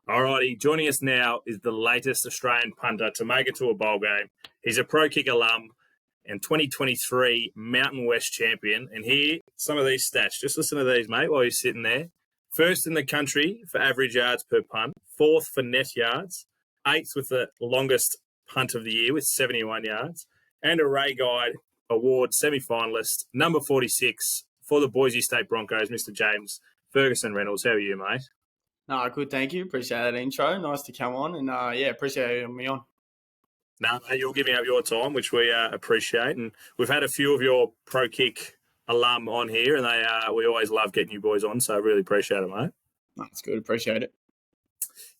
Alrighty, joining us now is the latest Australian punter to make it to a bowl game. He's a Prokick alum and 2023 Mountain West champion. And here, some of these stats. Just listen to these, mate, while you're sitting there. First in the country for average yards per punt. Fourth for net yards. Eighth with the longest punt of the year with 71 yards. And a Ray Guide Award semi-finalist, number 46 for the Boise State Broncos, Mr. James Ferguson Reynolds. How are you, mate? No, good, thank you. Appreciate that intro. Nice to come on, and appreciate you having me on. No, you're giving up your time, which we appreciate, and we've had a few of your Prokick alum on here, and we always love getting you boys on, so I really appreciate it, mate. That's good. Appreciate it.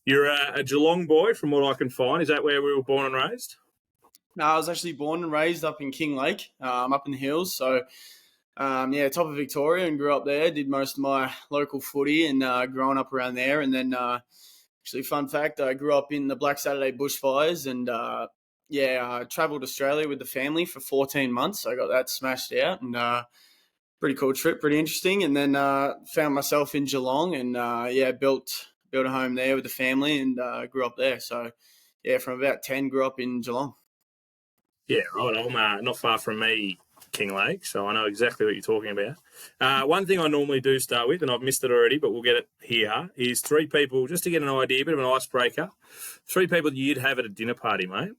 You're a Geelong boy, from what I can find. Is that where we were born and raised? No, I was actually born and raised up in King Lake, up in the hills. So, top of Victoria, and grew up there. Did most of my local footy and growing up around there. And then, actually, fun fact, I grew up in the Black Saturday bushfires and, travelled Australia with the family for 14 months. So I got that smashed out and pretty cool trip, pretty interesting. And then found myself in Geelong and, built a home there with the family and grew up there. So, from about 10, grew up in Geelong. Yeah, right. I'm not far from me, King Lake, so I know exactly what you're talking about. One thing I normally do start with, and I've missed it already, but we'll get it here, is three people, just to get an idea, a bit of an icebreaker. Three people you'd have at a dinner party, mate.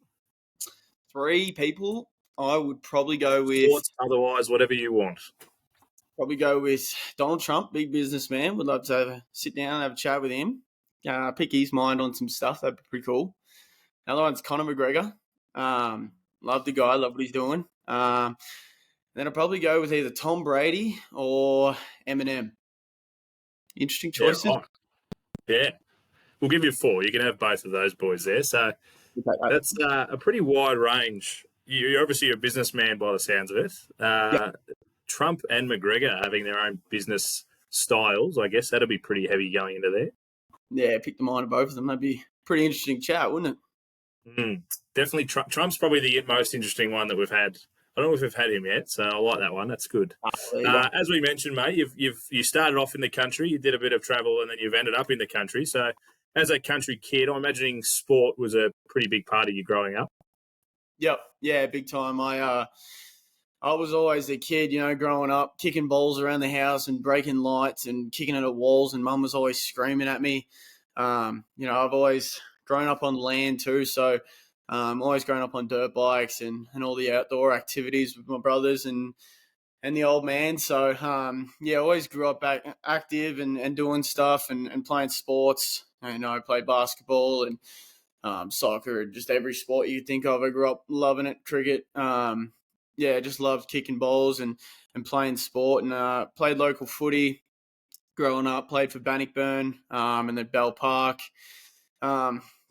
Three people, I would probably go with... Sports, otherwise, whatever you want. Probably go with Donald Trump, big businessman. Would love to sit down and have a chat with him. Pick his mind on some stuff. That'd be pretty cool. Another one's Conor McGregor. Love the guy, love what he's doing. Then I'll probably go with either Tom Brady or Eminem. Interesting choices. Yeah, right. Yeah. We'll give you four. You can have both of those boys there. So that's a pretty wide range. You're obviously a businessman by the sounds of it. Yep. Trump and McGregor having their own business styles, I guess that'll be pretty heavy going into there. Yeah, pick the mind of both of them. That'd be a pretty interesting chat, wouldn't it? Definitely. Trump's probably the most interesting one that we've had. I don't know if we've had him yet, so I like that one. That's good. As we mentioned, mate, you started off in the country, you did a bit of travel, and then you've ended up in the country. So as a country kid, I'm imagining sport was a pretty big part of you growing up. Yep. Yeah, big time. I was always a kid, growing up, kicking balls around the house and breaking lights and kicking it at walls, and Mum was always screaming at me. I've always grown up on land too, so always growing up on dirt bikes and all the outdoor activities with my brothers and the old man. So, always grew up active and doing stuff and playing sports. I played basketball and soccer and just every sport you think of. I grew up loving it, cricket. Just loved kicking balls and playing sport and played local footy growing up, played for Bannockburn and then Bell Park.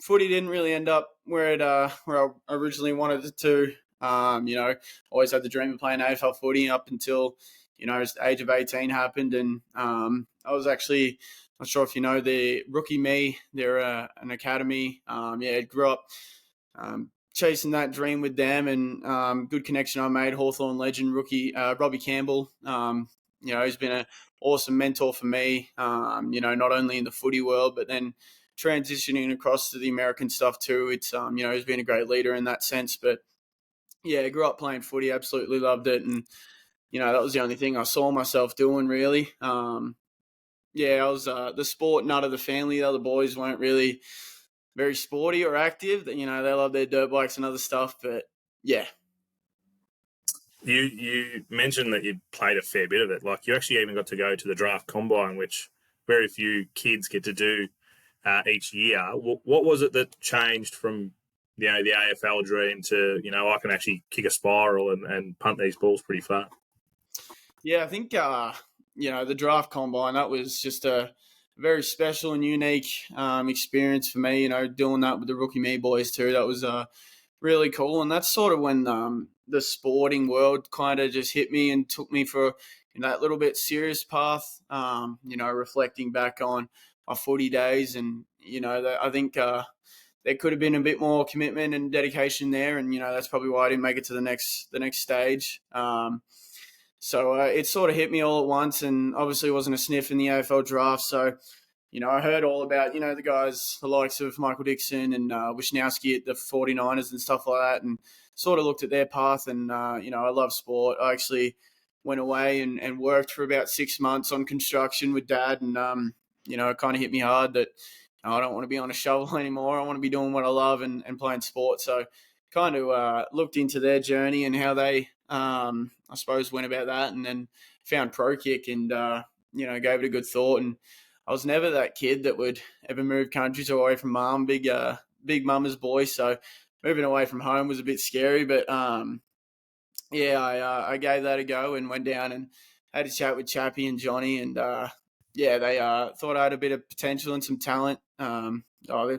Footy didn't really end up where I originally wanted it to. Always had the dream of playing AFL footy up until, the age of 18 happened. And I was actually, not sure if you know, the Rookie Me, they're an academy. Grew up chasing that dream with them and good connection I made. Hawthorn legend, rookie Robbie Campbell. He's been an awesome mentor for me, not only in the footy world, but then transitioning across to the American stuff too. It's, he's been a great leader in that sense. But, I grew up playing footy, absolutely loved it. And, that was the only thing I saw myself doing, really. I was the sport nut of the family. The other boys weren't really very sporty or active. They love their dirt bikes and other stuff. But, yeah. You mentioned that you played a fair bit of it. Like, you actually even got to go to the draft combine, which very few kids get to do each year. What was it that changed from, the AFL dream to, I can actually kick a spiral and punt these balls pretty far? Yeah, I think, the draft combine, that was just a very special and unique experience for me, doing that with the Rookie Me boys too. That was really cool. And that's sort of when the sporting world kind of just hit me and took me for that little bit serious path, reflecting back on my footy days. And, I think there could have been a bit more commitment and dedication there. And, that's probably why I didn't make it to the next stage. So it sort of hit me all at once, and obviously wasn't a sniff in the AFL draft. So, I heard all about, the guys, the likes of Michael Dixon and Wisniewski at the 49ers and stuff like that, and sort of looked at their path. And, I love sport. I actually went away and worked for about 6 months on construction with Dad. And, it kind of hit me hard that I don't want to be on a shovel anymore. I want to be doing what I love and playing sport. So kind of looked into their journey and how they, I suppose, went about that, and then found Prokick and, gave it a good thought. And I was never that kid that would ever move countries away from mum, big mama's boy. So moving away from home was a bit scary, but I gave that a go and went down and had a chat with Chappie and Johnny, and they thought I had a bit of potential and some talent. They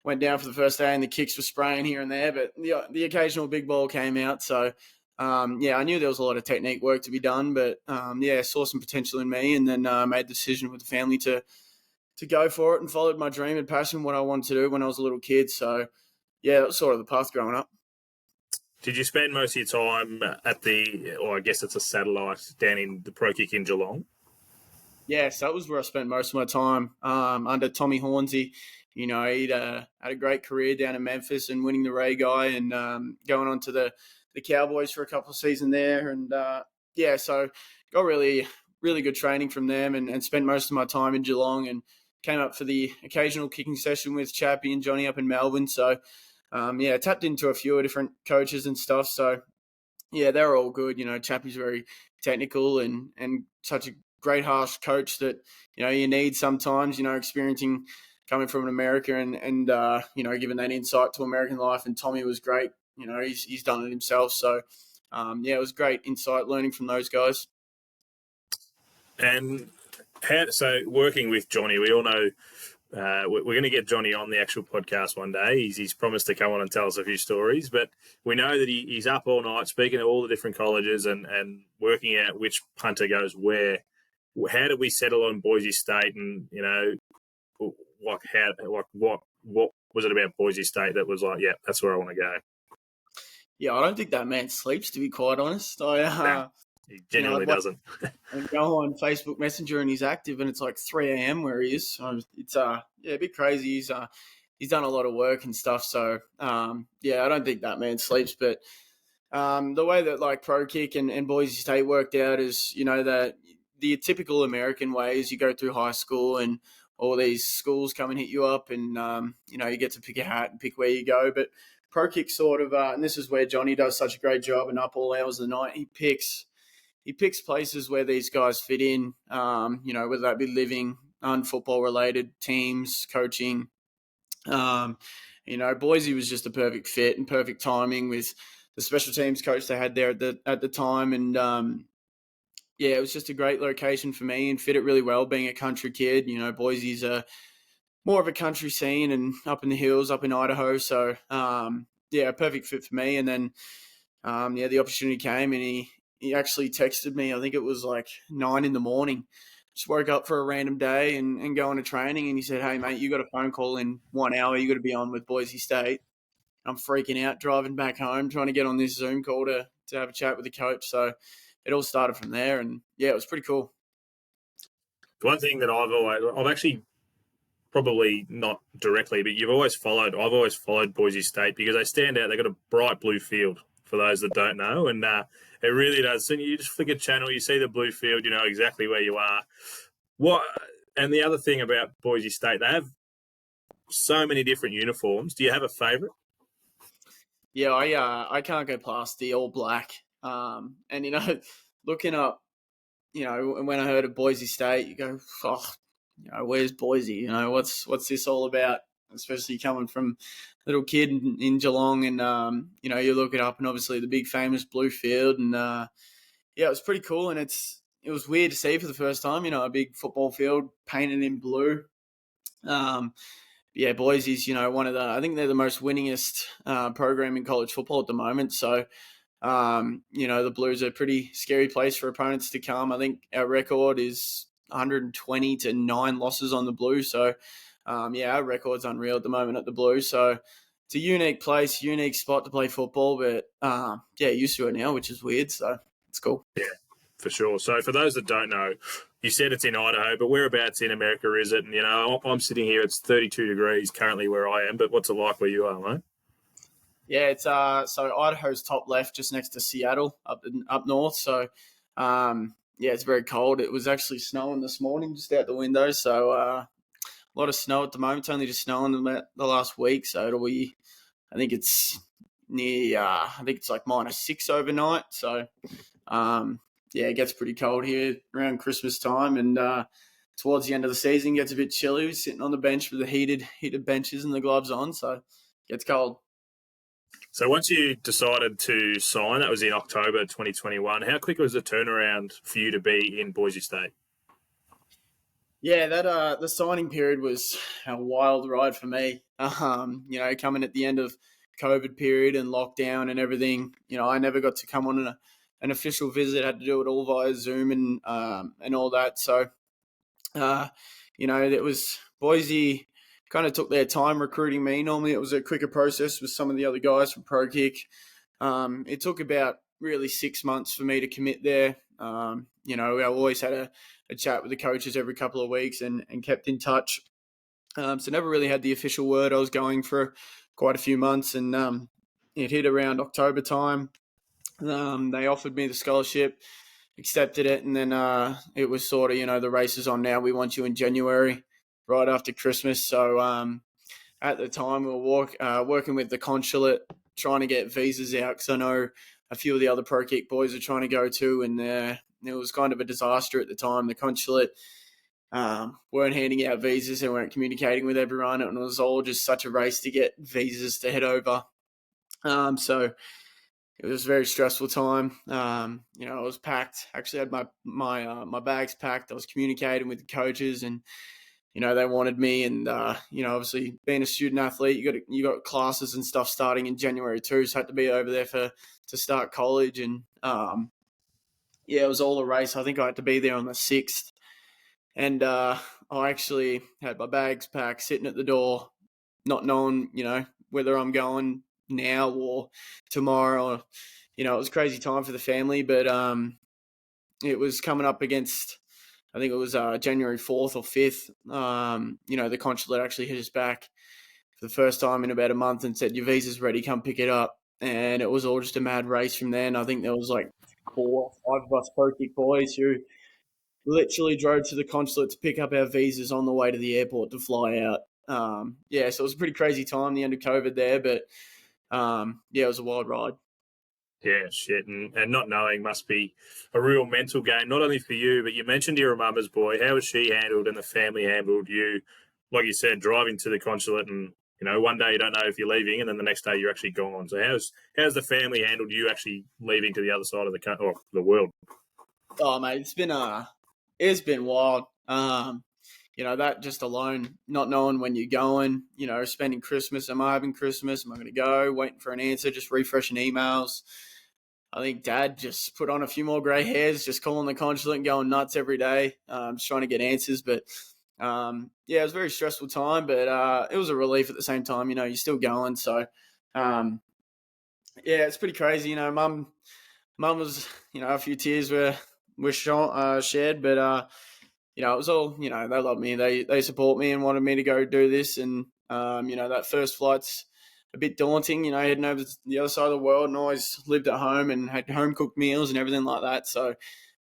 went down for the first day and the kicks were spraying here and there, but the occasional big ball came out. So I knew there was a lot of technique work to be done, but saw some potential in me, and then made the decision with the family to go for it and followed my dream and passion, what I wanted to do when I was a little kid. So that was sort of the path growing up. Did you spend most of your time at I guess it's a satellite down in the Prokick in Geelong? Yes, that was where I spent most of my time under Tommy Hornsey. He'd had a great career down in Memphis and winning the Ray Guy and going on to the Cowboys for a couple of seasons there. And, so got really, really good training from them and spent most of my time in Geelong and came up for the occasional kicking session with Chappie and Johnny up in Melbourne. So, tapped into a few different coaches and stuff. So, they're all good. Chappie's very technical and such a great, harsh coach that, you need sometimes, experiencing coming from America and giving that insight to American life. And Tommy was great. He's done it himself. So, it was great insight learning from those guys. And so working with Johnny, we all know we're going to get Johnny on the actual podcast one day. He's promised to come on and tell us a few stories, but we know that he's up all night speaking to all the different colleges and working out which punter goes where. How did we settle on Boise State? And, what was it about Boise State that was like, yeah, that's where I want to go? Yeah, I don't think that man sleeps, to be quite honest. He genuinely doesn't. And go on Facebook Messenger and he's active, and it's like 3 a.m. where he is. So it's a bit crazy. He's done a lot of work and stuff. So I don't think that man sleeps. But the way that like Prokick and Boise State worked out is, that the typical American way is you go through high school and all these schools come and hit you up, and you get to pick a hat and pick where you go. But Prokick sort of, and this is where Johnny does such a great job, and up all hours of the night, he picks places where these guys fit in, whether that be living, non-football related teams, coaching. Boise was just a perfect fit and perfect timing with the special teams coach they had there at the time. And, it was just a great location for me and fit it really well being a country kid. Boise's more of a country scene and up in the hills, up in Idaho. So, a perfect fit for me. And then, the opportunity came and he actually texted me. I think it was like 9 a.m. Just woke up for a random day and going to training. And he said, "Hey, mate, you got a phone call in 1 hour. You got to be on with Boise State." I'm freaking out, driving back home, trying to get on this Zoom call to have a chat with the coach. So it all started from there. And, it was pretty cool. One thing that I've actually probably not directly, but I've always followed Boise State because they stand out. They've got a bright blue field, for those that don't know, and it really does. So you just flick a channel, you see the blue field, you know exactly where you are. And the other thing about Boise State, they have so many different uniforms. Do you have a favourite? Yeah, I can't go past the all black. And looking up, when I heard of Boise State, you go, where's Boise? What's this all about? Especially coming from a little kid in Geelong, and you look it up, and obviously the big famous blue field, and it was pretty cool, and it was weird to see for the first time, a big football field painted in blue. Boise's, I think they're the most winningest program in college football at the moment. So, the Blues are a pretty scary place for opponents to come. I think our record is 120 to 9 losses on the Blues. So, our record's unreal at the moment at the Blues. So, it's a unique place, unique spot to play football. But, used to it now, which is weird. So, it's cool. Yeah, for sure. So, for those that don't know, You said it's in Idaho, but whereabouts in America is it? And, I'm sitting here, it's 32 degrees currently where I am, but what's it like where you are, mate? Yeah, it's so Idaho's top left, just next to Seattle, up north. So, yeah, it's very cold. It was actually snowing this morning, just out the window. So, a lot of snow at the moment. It's only just snowing the last week, so it'll be. I think it's near. I think it's like -6 overnight. So, yeah, it gets pretty cold here around Christmas time, and towards the end of the season, gets a bit chilly. We're sitting on the bench with the heated benches and the gloves on, so it gets cold. So once you decided to sign, that was in October 2021, how quick was the turnaround for you to be in Boise State? Yeah, that the signing period was a wild ride for me. Coming at the end of COVID period and lockdown and everything, I never got to come on an official visit. I had to do it all via Zoom and all that. So, it was Boise kind of took their time recruiting me. Normally it was a quicker process with some of the other guys from Prokick. It took about really 6 months for me to commit there. I always had a chat with the coaches every couple of weeks and kept in touch. So never really had the official word. I was going for quite a few months, and it hit around October time. They offered me the scholarship, accepted it, and then it was sort of, the race is on now. We want you in January, right after Christmas. So at the time, we were working with the consulate, trying to get visas out, because I know a few of the other Prokick boys are trying to go too, and it was kind of a disaster at the time. The consulate weren't handing out visas, they weren't communicating with everyone, and it was all just such a race to get visas to head over. So it was a very stressful time. I was packed. Actually, had my bags packed. I was communicating with the coaches, and they wanted me. And obviously, being a student athlete, you got classes and stuff starting in January too. So I had to be over there to start college, and it was all a race. I think I had to be there on the 6th, and I actually had my bags packed, sitting at the door, not knowing whether I'm going now or tomorrow. It was a crazy time for the family, but it was coming up against, I think it was January 4th or 5th. The consulate actually hit us back for the first time in about a month and said, your visa's ready, come pick it up. And it was all just a mad race from there. And I think there was like 4 or 5 of us Prokick boys who literally drove to the consulate to pick up our visas on the way to the airport to fly out. So it was a pretty crazy time, the end of COVID there, but it was a wild ride. Yeah, shit. And not knowing must be a real mental game, not only for you, but you mentioned you're a mama's boy. How was she handled and the family handled you? Like you said, driving to the consulate and, one day you don't know if you're leaving and then the next day you're actually gone. So how's the family handled you actually leaving to the other side of the world? Oh, mate, it's been wild. That just alone, not knowing when you're going, spending Christmas. Am I having Christmas? Am I going to go? Waiting for an answer, just refreshing emails. I think Dad just put on a few more grey hairs, just calling the consulate and going nuts every day, just trying to get answers. But, it was a very stressful time, but it was a relief at the same time. You're still going. So, it's pretty crazy. Mum was, a few tears were shared, but, it was all, they love me. They support me and wanted me to go do this. And, that first flight's a bit daunting, heading over to the other side of the world, and always lived at home and had home-cooked meals and everything like that. So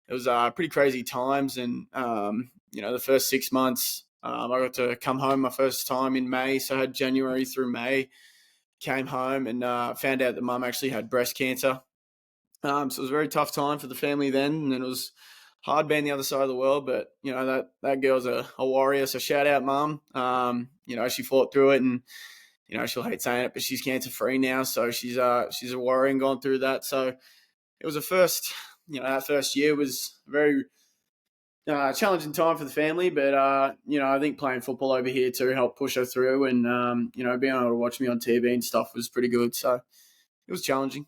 it was pretty crazy times. And, the first 6 months, I got to come home my first time in May. So I had January through May, came home and found out that Mum actually had breast cancer. So it was a very tough time for the family then, and it was hard being the other side of the world, but that girl's a warrior. So shout out, Mum. She fought through it, and she'll hate saying it, but she's cancer free now. So she's a warrior and gone through that. So it was a first. That first year was a very challenging time for the family, but I think playing football over here too helped push her through, and being able to watch me on TV and stuff was pretty good. So it was challenging.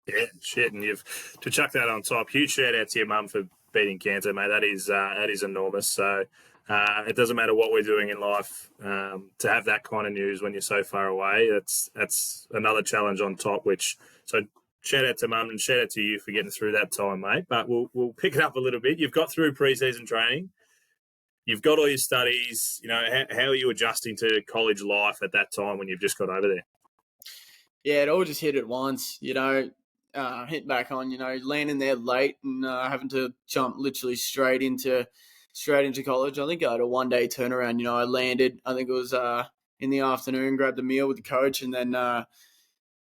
Yeah, shit, and to chuck that on top, huge shout out to your mum for beating cancer, mate. That is enormous. So it doesn't matter what we're doing in life, to have that kind of news when you're so far away. That's another challenge on top. shout out to Mum and shout out to you for getting through that time, mate. But we'll pick it up a little bit. You've got through pre-season training. You've got all your studies. You know, how are you adjusting to college life at that time when you've just got over there? Yeah, it all just hit at once, hit back on, landing there late and having to jump literally straight into college. I think I had a 1-day turnaround. I landed, I think it was in the afternoon, grabbed a meal with the coach and then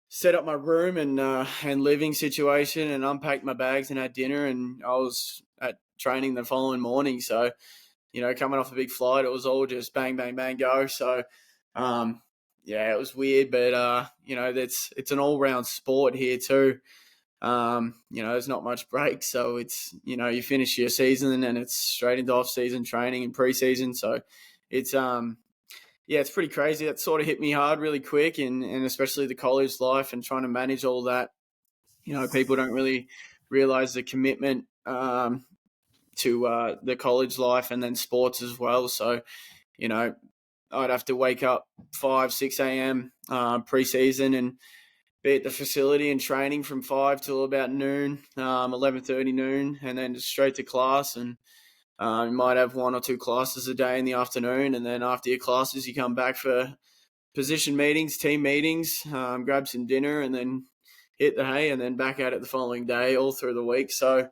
set up my room and living situation and unpacked my bags and had dinner, and I was at training the following morning. So, coming off a big flight, it was all just bang, bang, bang, go. So, yeah, it was weird, but it's an all-round sport here too. There's not much break, so it's you finish your season and it's straight into off-season training and pre-season. So it's it's pretty crazy. That sort of hit me hard really quick, and especially the college life and trying to manage all that. People don't really realize the commitment to the college life and then sports as well. So I'd have to wake up 5, 6 a.m. Pre-season and be at the facility and training from 5 till about noon, 11:30 noon, and then just straight to class. And you might have 1 or 2 classes a day in the afternoon, and then after your classes, you come back for position meetings, team meetings, grab some dinner, and then hit the hay, and then back at it the following day, all through the week. So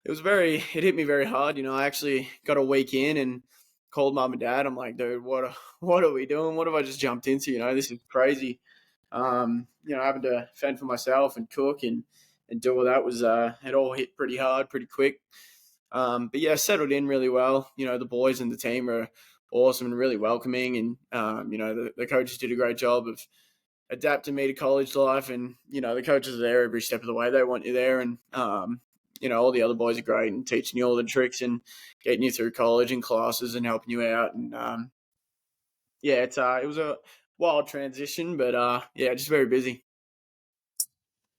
it hit me very hard. I actually got a week in and called mum and dad. I'm like, dude, what are we doing? What have I just jumped into? This is crazy. Having to fend for myself and cook and do all that was, it all hit pretty hard, pretty quick. But yeah, settled in really well. The boys and the team are awesome and really welcoming. And, the coaches did a great job of adapting me to college life. And, the coaches are there every step of the way. They want you there. And, all the other boys are great and teaching you all the tricks and getting you through college and classes and helping you out. And, it was a wild transition, but, just very busy.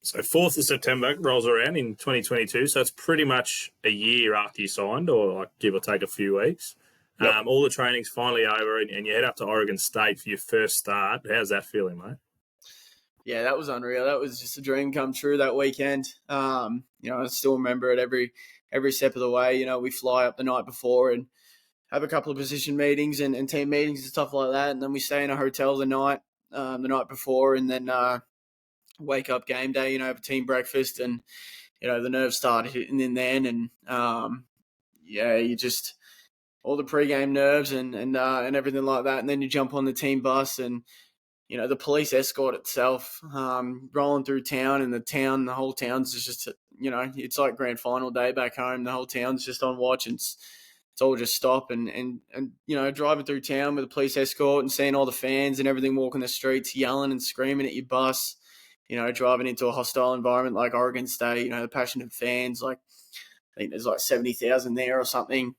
So 4th of September rolls around in 2022, so it's pretty much a year after you signed, or like give or take a few weeks. Yep. All the training's finally over, and you head up to Oregon State for your first start. How's that feeling, mate? Yeah, that was unreal. That was just a dream come true that weekend. I still remember it every step of the way. We fly up the night before and have a couple of position meetings and team meetings and stuff like that, and then we stay in a hotel the night before, and then wake up game day, have a team breakfast, and the nerves started hitting in then, and you just all the pre-game nerves and everything like that, and then you jump on the team bus and the police escort itself rolling through town, and the whole town's just it's like grand final day back home. The whole town's just on watch, and it's all just stop and driving through town with a police escort and seeing all the fans and everything walking the streets yelling and screaming at your bus. Driving into a hostile environment like Oregon State, the passionate fans, like I think there's like 70,000 there or something.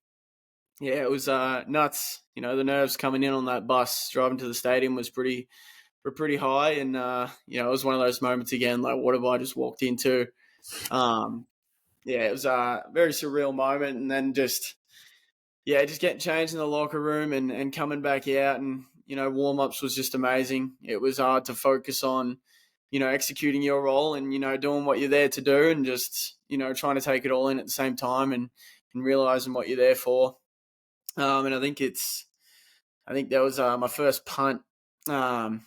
Yeah, it was nuts. The nerves coming in on that bus, driving to the stadium were pretty high. And, it was one of those moments again, like, what have I just walked into? It was a very surreal moment. And then just getting changed in the locker room and coming back out and, warm-ups was just amazing. It was hard to focus on, executing your role and, doing what you're there to do and just, trying to take it all in at the same time and realizing what you're there for. And I think that was my first punt. I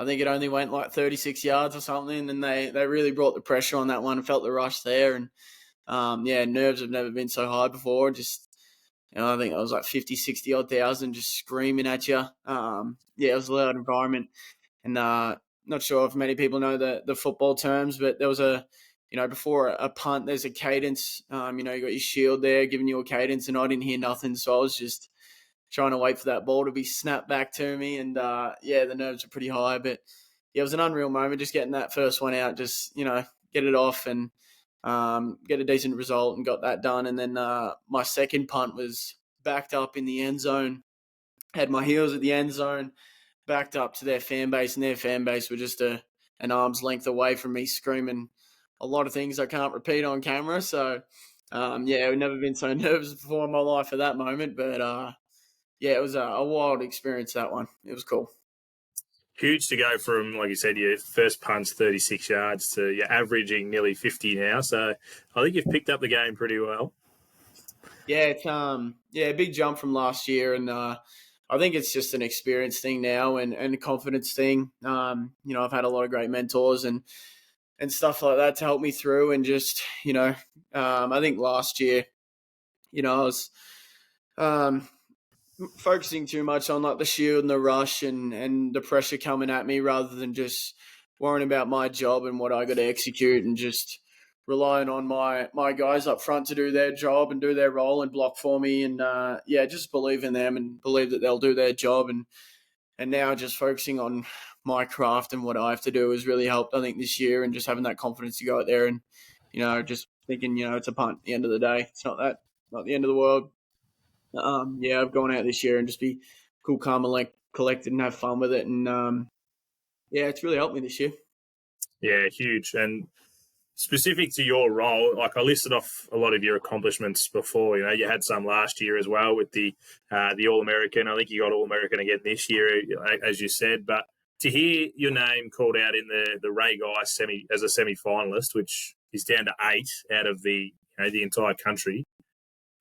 think it only went like 36 yards or something, and they really brought the pressure on that one and felt the rush there. And, nerves have never been so high before. Just, I think it was like 50, 60 odd thousand just screaming at you. It was a loud environment. And not sure if many people know the football terms, but there was before a punt, there's a cadence. You got your shield there giving you a cadence, and I didn't hear nothing. So I was just trying to wait for that ball to be snapped back to me. And, the nerves are pretty high. But, it was an unreal moment just getting that first one out, just, get it off and get a decent result and got that done. And then my second punt was backed up in the end zone, had my heels at the end zone, backed up to their fan base, and their fan base were just an arm's length away from me screaming a lot of things I can't repeat on camera. So, I've never been so nervous before in my life at that moment. But, it was a wild experience, that one. It was cool. Huge to go from, like you said, your first punt's 36 yards to you're averaging nearly 50 now. So I think you've picked up the game pretty well. Yeah, it's a big jump from last year, and I think it's just an experience thing now and a confidence thing. I've had a lot of great mentors and stuff like that to help me through, and just I think last year, I was focusing too much on like the shield and the rush and the pressure coming at me rather than just worrying about my job and what I got to execute, and just relying on my guys up front to do their job and do their role and block for me, and just believe in them and believe that they'll do their job, and now just focusing on my craft and what I have to do has really helped, I think, this year, and just having that confidence to go out there and just thinking it's a punt at the end of the day. It's not the end of the world. I've gone out this year and just be cool, calm, and collected and have fun with it. And it's really helped me this year. Yeah, huge. And specific to your role, like I listed off a lot of your accomplishments before. You had some last year as well with the All-American. I think you got All-American again this year, as you said. But to hear your name called out in the Ray Guy as a semi-finalist, which is down to 8 out of the entire country,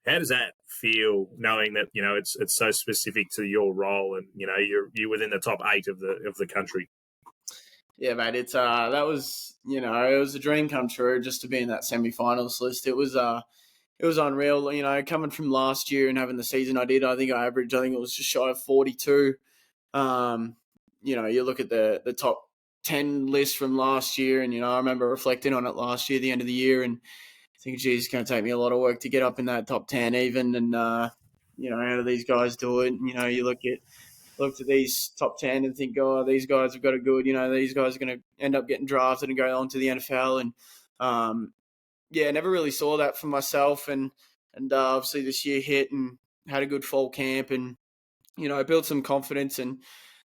how does that feel, knowing that it's so specific to your role, and you're within the top 8 of the country? Yeah, mate. It's that was it was a dream come true just to be in that semi-finals list. It was unreal. Coming from last year and having the season I did, I think it was just shy of 42. You look at the top 10 list from last year, and I remember reflecting on it last year, the end of the year, and think, geez, it's going to take me a lot of work to get up in that top 10 even. And, how do these guys do it? And, you look at these top 10 and think, oh, these guys have got it good. These guys are going to end up getting drafted and go on to the NFL. And, never really saw that for myself. And obviously this year hit and had a good fall camp, and, I built some confidence, and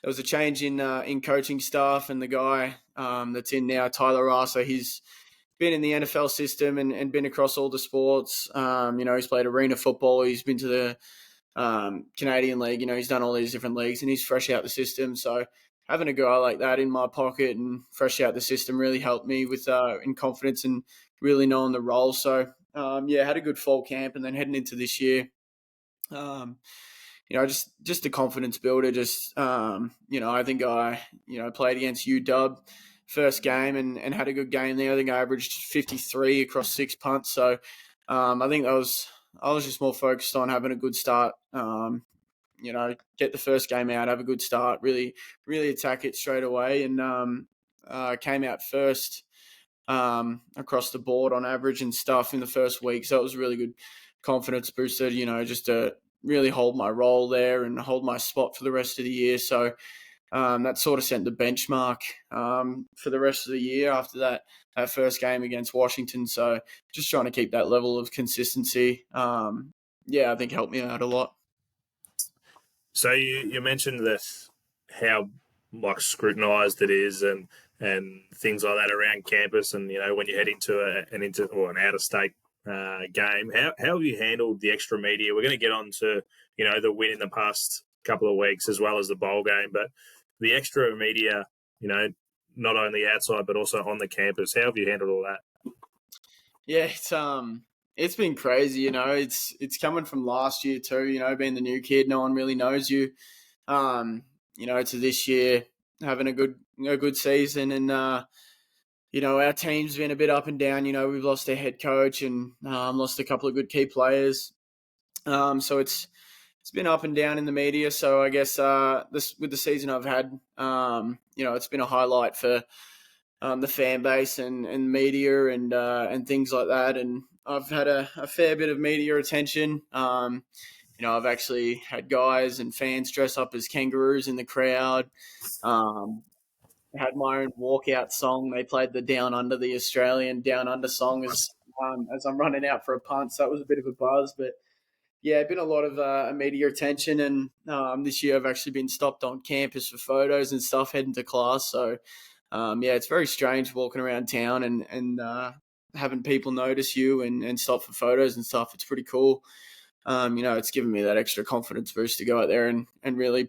there was a change in coaching staff, and the guy that's in now, Tyler Rasa, he's been in the NFL system and been across all the sports. He's played arena football. He's been to the Canadian League. He's done all these different leagues, and he's fresh out the system. So having a guy like that in my pocket and fresh out the system really helped me with in confidence and really knowing the role. So had a good fall camp, and then heading into this year, just a confidence builder. Just I think I played against UW first game and had a good game there. I think I averaged 53 across 6 punts. So I think I was just more focused on having a good start. Get the first game out, have a good start, really, really attack it straight away, and came out first across the board on average and stuff in the first week. So it was really good confidence booster, just to really hold my role there and hold my spot for the rest of the year. So that sort of set the benchmark for the rest of the year after that first game against Washington. So just trying to keep that level of consistency, I think helped me out a lot. So you mentioned that how scrutinised it is and things like that around campus, and when you head into an out of state game, how have you handled the extra media? We're going to get on to the win in the past couple of weeks as well as the bowl game, but the extra media, not only outside but also on the campus, how have you handled all that? Yeah, it's been crazy. It's coming from last year too. Being the new kid, no one really knows you. To this year having a good season, and our team's been a bit up and down. We've lost our head coach and lost a couple of good key players. So it's been up and down in the media. So I guess with the season I've had, it's been a highlight for the fan base and media and things like that. And I've had a fair bit of media attention. I've actually had guys and fans dress up as kangaroos in the crowd. Had my own walkout song. They played the the Australian Down Under song as I'm running out for a punt. So that was a bit of a buzz, but yeah, been a lot of media attention, and this year I've actually been stopped on campus for photos and stuff heading to class. So it's very strange walking around town and having people notice you and stop for photos and stuff. It's pretty cool. It's given me that extra confidence boost to go out there and really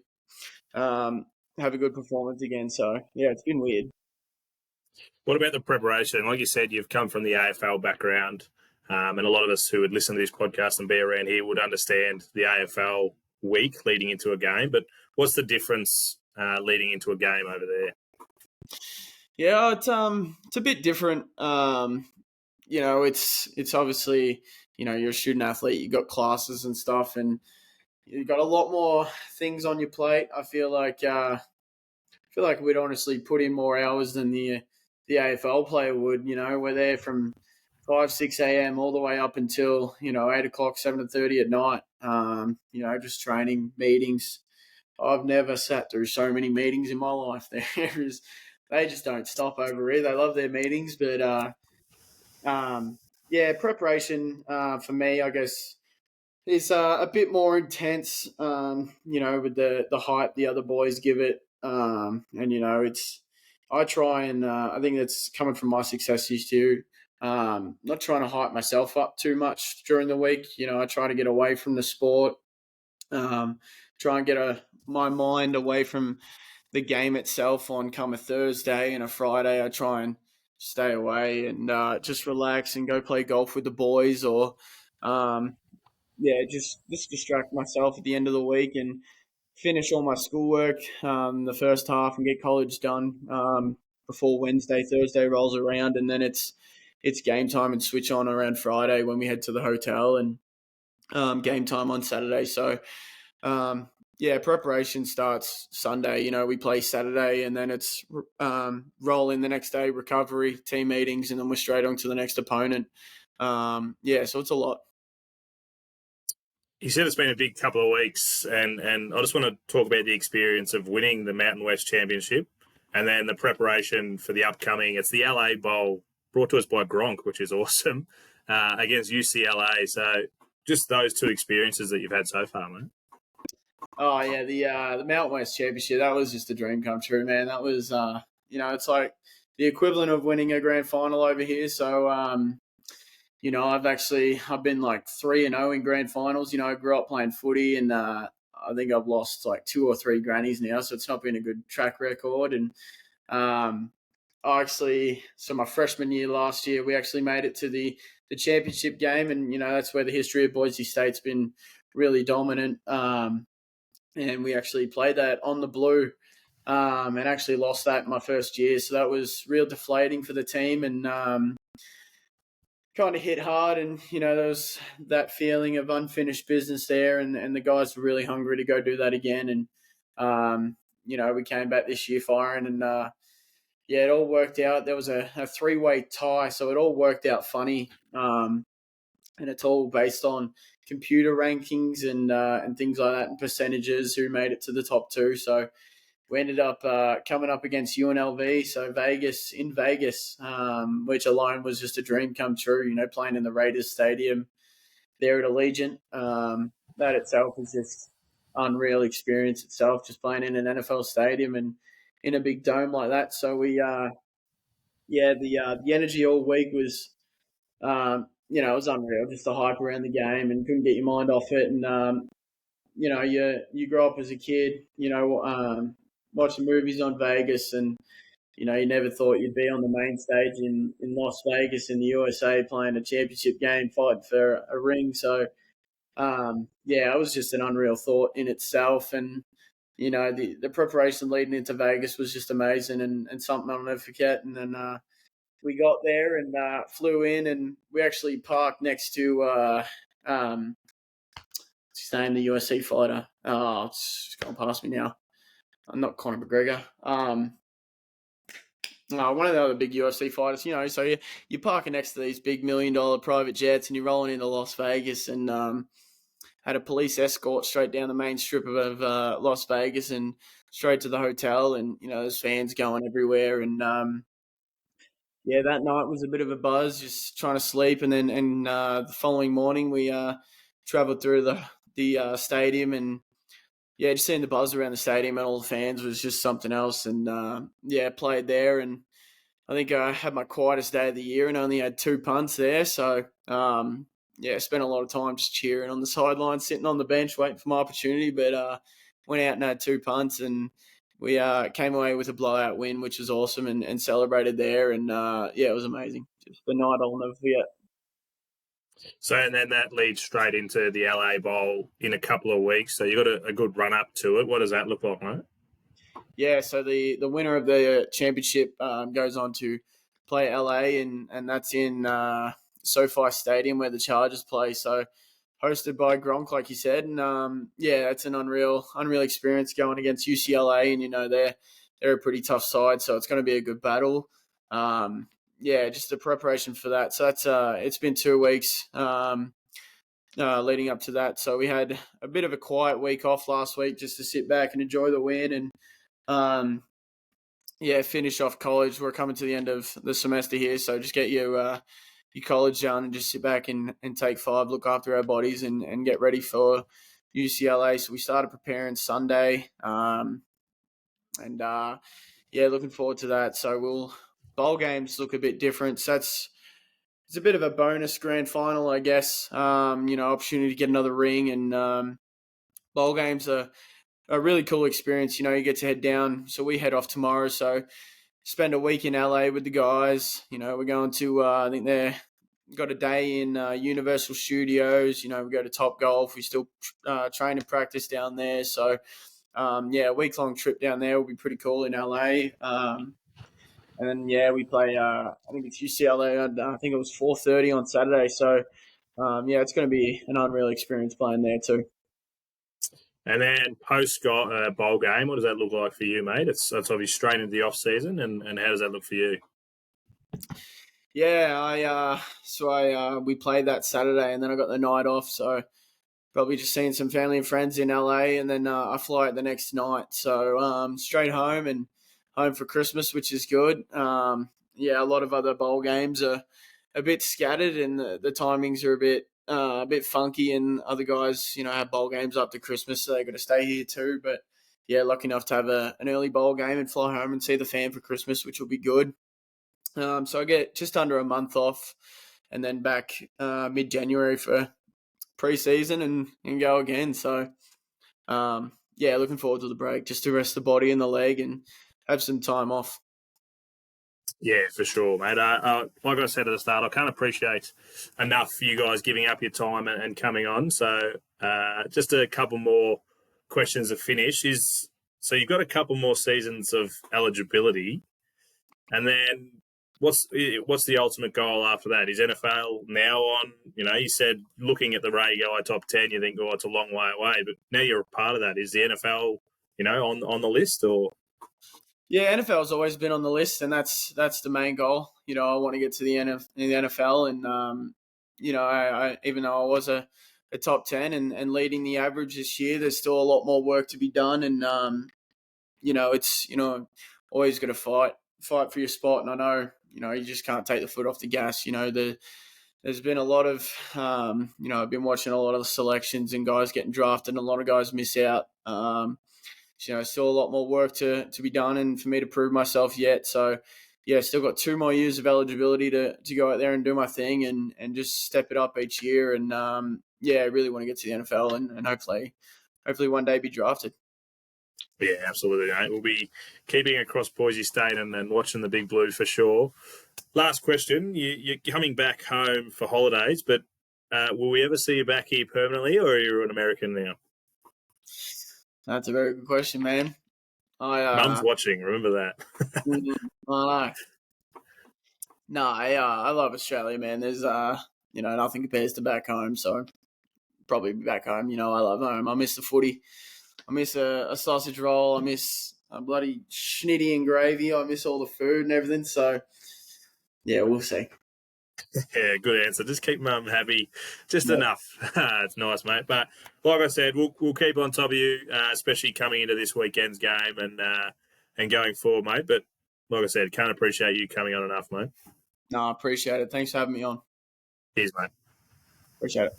have a good performance again. So yeah, it's been weird. What about the preparation? Like you said, you've come from the AFL background, and a lot of us who would listen to this podcast and be around here would understand the AFL week leading into a game. But what's the difference leading into a game over there? Yeah, it's a bit different. It's obviously, you're a student athlete, you got classes and stuff, and you got a lot more things on your plate. I feel like we'd honestly put in more hours than the AFL player would. We're there from 5-6 a.m. all the way up until 8 o'clock, 7:30 at night. Just training, meetings. I've never sat through so many meetings in my life. They just don't stop over here. They love their meetings, but preparation for me, I guess, is a bit more intense. With the hype the other boys give it, I try and I think that's coming from my successes too. Not trying to hype myself up too much during the week. I try to get away from the sport. Try and get my mind away from the game itself on come a Thursday and a Friday. I try and stay away and just relax and go play golf with the boys, or just distract myself at the end of the week and finish all my schoolwork the first half and get college done before Thursday rolls around, and then it's game time and switch on around Friday when we head to the hotel, and game time on Saturday. So preparation starts Sunday. We play Saturday, and then it's roll in the next day, recovery, team meetings, and then we're straight on to the next opponent. So it's a lot. You said it's been a big couple of weeks, and I just want to talk about the experience of winning the Mountain West Championship and then the preparation for the upcoming. It's the LA Bowl, brought to us by Gronk, which is awesome, against UCLA. So just those two experiences that you've had so far, mate. Oh yeah, the Mountain West Championship, that was just a dream come true, man. That was it's like the equivalent of winning a grand final over here. So I've been like 3-0 in grand finals. I grew up playing footy, and I think I've lost like 2 or 3 grannies now, so it's not been a good track record. And my freshman year last year, we actually made it to the championship game, and that's where the history of Boise State's been really dominant. And we actually played that on the blue, and actually lost that in my first year, so that was real deflating for the team, and kind of hit hard. And there was that feeling of unfinished business there, and the guys were really hungry to go do that again. And we came back this year firing, and it all worked out. There was a 3-way tie, so it all worked out funny. And it's all based on computer rankings and things like that, and percentages who made it to the top 2. So we ended up coming up against UNLV, so Vegas, which alone was just a dream come true. Playing in the Raiders Stadium there at Allegiant, that itself is just unreal experience itself. Just playing in an NFL stadium and in a big dome like that. So we, the energy all week was. It was unreal, just the hype around the game, and couldn't get your mind off it. And, you grow up as a kid, watching movies on Vegas, and, you never thought you'd be on the main stage in Las Vegas in the USA playing a championship game, fighting for a ring. So, it was just an unreal thought in itself. And, the preparation leading into Vegas was just amazing and something I'll never forget. And then, we got there and flew in, and we actually parked next to what's his name, the UFC fighter. Oh, it's gone past me now. I'm not Conor McGregor. One of the other big UFC fighters. So you're parking next to these big $1 million private jets, and you're rolling into Las Vegas, and had a police escort straight down the main strip of Las Vegas and straight to the hotel, and there's fans going everywhere, and that night was a bit of a buzz, just trying to sleep. And then the following morning, we traveled through the stadium, and just seeing the buzz around the stadium and all the fans was just something else. And played there, and I think I had my quietest day of the year and only had 2 punts there. So spent a lot of time just cheering on the sideline, sitting on the bench, waiting for my opportunity. But went out and had 2 punts, and we came away with a blowout win, which was awesome, and celebrated there. And it was amazing. Just the night I'll never forget. So, and then that leads straight into the LA Bowl in a couple of weeks. So you got a good run up to it. What does that look like, mate? Yeah, so the winner of the championship goes on to play LA, and that's in SoFi Stadium where the Chargers play. So hosted by Gronk, like you said, and that's an unreal experience going against UCLA, and they're a pretty tough side, so it's going to be a good battle. Just the preparation for that. So that's it's been 2 weeks leading up to that. So we had a bit of a quiet week off last week just to sit back and enjoy the win and finish off college. We're coming to the end of the semester here, so just get your college done and just sit back and take 5, look after our bodies and get ready for UCLA. So we started preparing Sunday, looking forward to that. So bowl games look a bit different. So it's a bit of a bonus grand final, I guess. Opportunity to get another ring, and bowl games are a really cool experience. You get to head down. So we head off tomorrow. So spend a week in LA with the guys. We're going to, I think they've got a day in Universal Studios. We go to Top Golf. We still train and practice down there. So, a week-long trip down there will be pretty cool in LA. And then, we play, I think it's UCLA. I think it was 4:30 on Saturday. So, it's going to be an unreal experience playing there too. And then post bowl game, what does that look like for you, mate? It's obviously straight into the off season, and how does that look for you? Yeah, we played that Saturday, and then I got the night off. So probably just seeing some family and friends in LA, and then I fly out the next night. So straight home and home for Christmas, which is good. A lot of other bowl games are a bit scattered, and the timings are a bit funky, and other guys, have bowl games up to Christmas, so they got to stay here too. But lucky enough to have an early bowl game and fly home and see the fam for Christmas, which will be good. So I get just under a month off, and then back mid-January for pre-season and go again. So looking forward to the break, just to rest the body and the leg and have some time off. Yeah, for sure, mate. Like I said at the start, I can't appreciate enough you guys giving up your time and coming on. So just a couple more questions to finish. So you've got a couple more seasons of eligibility, and then what's the ultimate goal after that? Is NFL now on? You said looking at the radio top 10, you think, it's a long way away, but now you're a part of that. Is the NFL, on the list or? Yeah, NFL's always been on the list, and that's the main goal. I want to get to the NFL, and I even though I was a top 10 and leading the average this year, there's still a lot more work to be done, and it's always got to fight for your spot, and I know you just can't take the foot off the gas. There's been a lot of I've been watching a lot of the selections and guys getting drafted, and a lot of guys miss out. Still a lot more work to be done and for me to prove myself yet. So, still got 2 more years of eligibility to go out there and do my thing and just step it up each year. And, I really want to get to the NFL and hopefully one day be drafted. Yeah, absolutely, mate. We'll be keeping across Boise State and watching the Big Blue for sure. Last question. You're coming back home for holidays, but will we ever see you back here permanently, or are you an American now? That's a very good question, man. Mum's watching. Remember that. I know. No, I love Australia, man. There's nothing compares to back home, so probably be back home. I love home. I miss the footy. I miss a sausage roll. I miss a bloody schnitty and gravy. I miss all the food and everything. So we'll see. Yeah, good answer. Just keep Mum happy, just enough. It's nice, mate. But like I said, we'll keep on top of you, especially coming into this weekend's game and going forward, mate. But like I said, can't appreciate you coming on enough, mate. No, I appreciate it. Thanks for having me on. Cheers, mate. Appreciate it.